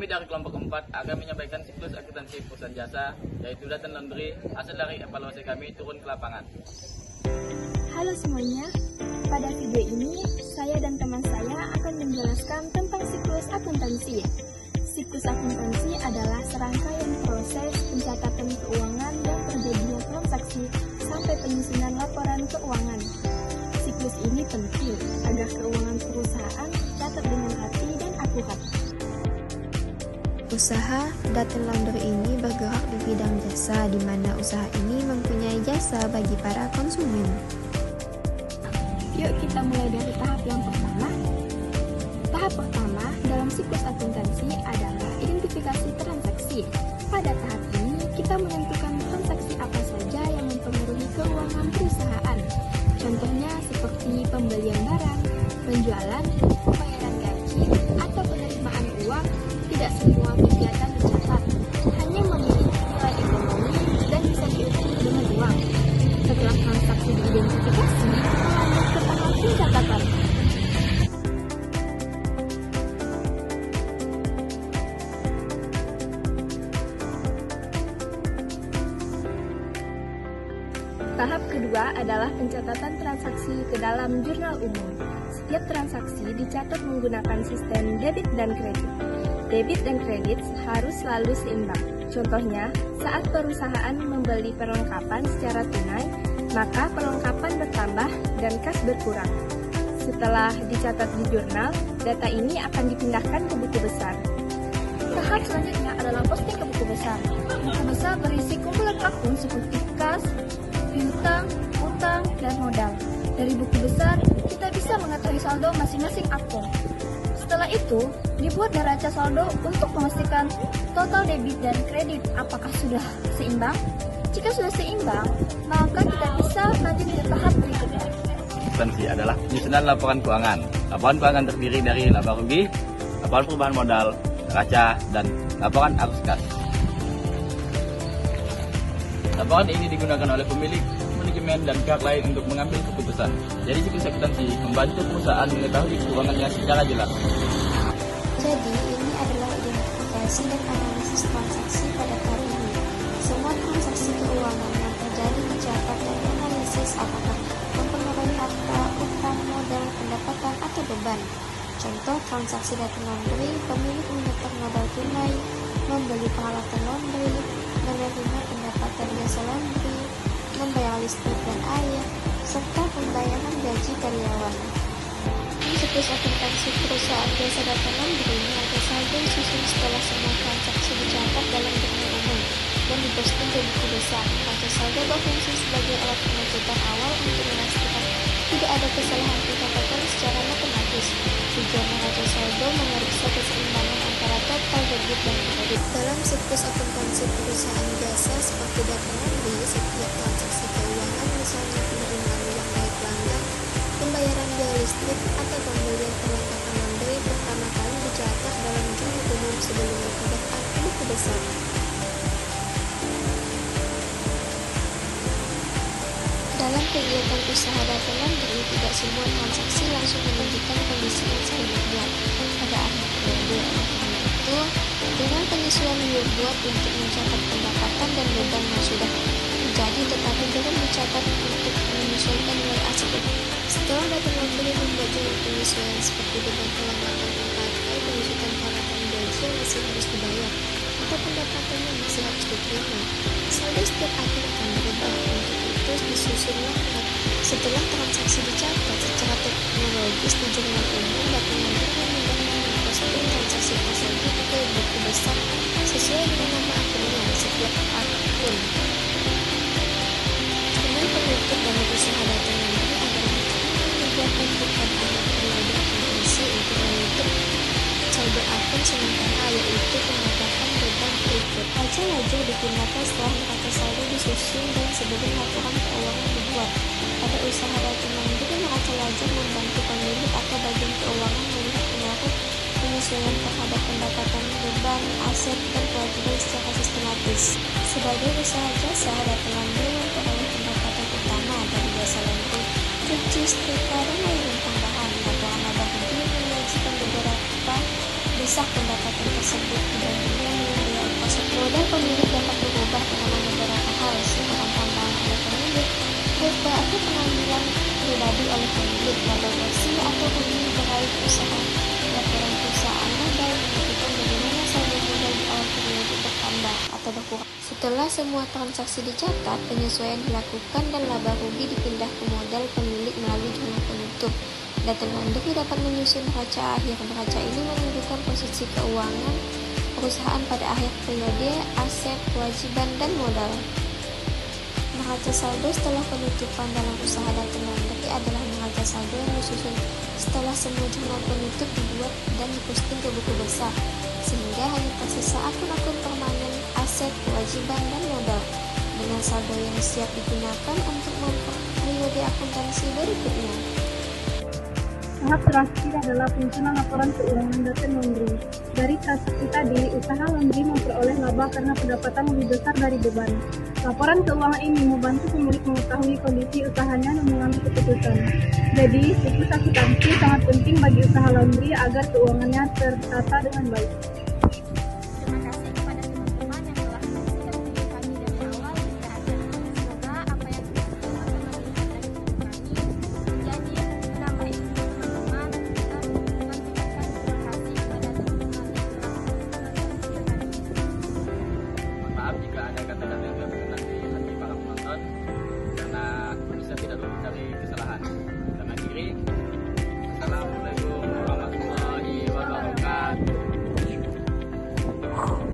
Kami dari kelompok 4 akan menyampaikan siklus akuntansi perusahaan jasa, yaitu data laundry, hasil dari evaluasi kami turun ke lapangan. Halo semuanya, pada video ini saya dan teman saya akan menjelaskan tentang siklus akuntansi. Siklus akuntansi adalah serangkaian proses pencatatan keuangan dan terjadinya transaksi sampai penyusunan laporan keuangan. Siklus ini penting agar keuangan perusahaan tercatat dengan rapi dan akurat. Usaha data laundry ini bergerak di bidang jasa, di mana usaha ini mempunyai jasa bagi para konsumen. Yuk kita mulai dari tahap yang pertama. Tahap pertama dalam siklus akuntansi adalah identifikasi transaksi. Pada tahap ini kita menentukan transaksi apa saja yang mempengaruhi keuangan perusahaan. Contohnya seperti pembelian barang, penjualan, pembayaran gaji, atau penerimaan uang. Tidak semua kegiatan dicatat, hanya memiliki nilai ekonomi dan bisa diukur dengan uang. Setelah transaksi diidentifikasi, lanjut ke tahap pencatatan. Tahap kedua adalah pencatatan transaksi ke dalam jurnal umum. Setiap transaksi dicatat menggunakan sistem debit dan kredit. Debit dan kredit harus selalu seimbang. Contohnya, saat perusahaan membeli perlengkapan secara tunai, maka perlengkapan bertambah dan kas berkurang. Setelah dicatat di jurnal, data ini akan dipindahkan ke buku besar. Tahap selanjutnya adalah posting ke buku besar. Buku besar berisi kumpulan akun seperti kas, piutang, utang, dan modal. Dari buku besar, kita bisa mengetahui saldo masing-masing akun. Setelah itu, dibuat neraca saldo untuk memastikan total debit dan kredit apakah sudah seimbang. Jika sudah seimbang, maka kita bisa lanjut ke tahap berikutnya. Akuntansi adalah penyusunan laporan keuangan. Laporan keuangan terdiri dari laba rugi, laporan perubahan modal, neraca, dan laporan arus kas. Laporan ini digunakan oleh pemilik, manajemen, dan pihak lain untuk mengambil keputusan. Jadi siklus akuntansi membantu perusahaan mengetahui keuangannya secara jelas. Jadi, ini adalah identifikasi dan analisis transaksi pada tahap ini. Semua transaksi keuangan yang terjadi dicatat dan analisis apakah mempengaruhi harta, utang, modal, pendapatan, atau beban. Contoh transaksi data laundry, pemilik menyetor modal tunai, membeli peralatan laundry, menerima pendapatan jasa laundry, membayar listrik dan air, serta pembayaran gaji karyawan. Siklus akuntansi perusahaan jasa data laundry ini ada saldo disusun setelah semua transaksi dicatat dalam jurnal umum dan diposting ke buku besar. Neraca saldo berfungsi sebagai alat penghitungan awal untuk memastikan tidak ada kesalahan pencatatan secara matematis. Tujuan neraca saldo memeriksa keseimbangan antara total debit dan kredit. Dalam siklus akuntansi perusahaan jasa seperti data laundry, setiap transaksi keuangan, misalnya penerimaan uang dari pelanggan, pembayaran biaya listrik, atau pembelian perlengkapan laundry, pertama kali dicatat dalam jurnal umum sebelum dipindahkan ke buku besar. Dalam kegiatan usaha data laundry, tidak semua transaksi langsung menunjukkan kondisi yang sebenarnya pada akhir periode. Karena itu, dengan penyesuaian yang dibuat untuk mencatat pendapatan dan beban yang sudah terjadi, tetapi belum dicatat untuk menyesuaikan nilai aspek. Setelah data laundry membuat jumlah penyesuaian seperti beban pelanggan yang pakai, penyusutan peralatan gaji yang masih harus dibayar, atau pendapatan yang masih harus diterima, saldo setiap akhir akan berubah. Untuk itu disusunlah setelah transaksi dicatat secara teknologis di jurnal umum, data laundry memindahkan memposting transaksi tersebut ke buku besar sesuai dengan nama akunnya setiap akun. Dengan penutup dari usaha data laundry adalah membuat bukan hanya periode akuntansi untuk menutup saldo akun sementara, yaitu pendapatan beban berikut. Neraca lajur digunakan setelah neraca saldo disusun dan sebelum laporan keuangan dibuat. Pada usaha data laundry, neraca lajur membantu pemilik atau bagian keuangan melihat pengaruh penyesuaian terhadap pendapatan, beban, aset, dan kewajiban secara sistematis. Sebagai usaha jasa, data laundry memperoleh pendapatan utama dari jasa laundry, cuci, setrika, dan layanan tambahan. Laporan laba rugi menyajikan beberapa sah pendapatan tersebut dibandingkan dengan biaya deposit. Modal pemilik dapat berubah karena beberapa hal seperti tambahan oleh pemilik, atau pengambilan pribadi oleh pemilik, laba bersih atau untung meraih usaha. Laporan perusahaan modal menunjukkan bagaimana saldo modal di awal periode bertambah atau berkurang. Setelah semua transaksi dicatat, penyesuaian dilakukan dan laba rugi dipindah ke modal pemilik melalui jurnal penutup. Data laundry dapat menyusun neraca akhir. Neraca ini menunjukkan posisi keuangan perusahaan pada akhir periode, aset, kewajiban, dan modal. Neraca saldo setelah penutupan dalam usaha data laundry adalah neraca saldo yang disusun setelah semua jurnal penutup dibuat dan diposting ke buku besar, sehingga hanya tersisa akun-akun permanen, aset, kewajiban, dan modal dengan saldo yang siap digunakan untuk periode akuntansi berikutnya. Tahap terakhir adalah penyusunan laporan keuangan data laundry. Dari transaksi tadi, usaha laundry memperoleh laba karena pendapatan lebih besar dari beban. Laporan keuangan ini membantu pemilik mengetahui kondisi usahanya dan mengambil keputusan. Jadi, siklus akuntansi sangat penting bagi usaha laundry agar keuangannya tertata dengan baik. Terima kasih kepada teman-teman yang telah menyaksikan video kami dari awal hingga akhir. Semoga apa yang teman-teman lihat dari video kami menjadi menambah ilmu teman-teman dan mengucapkan terima kasih kepada teman-teman yang telah menonton video kami. Mohon maaf jika ada kata-kata yang tidak berkenan di hati para penonton, karena manusia tidak luput dari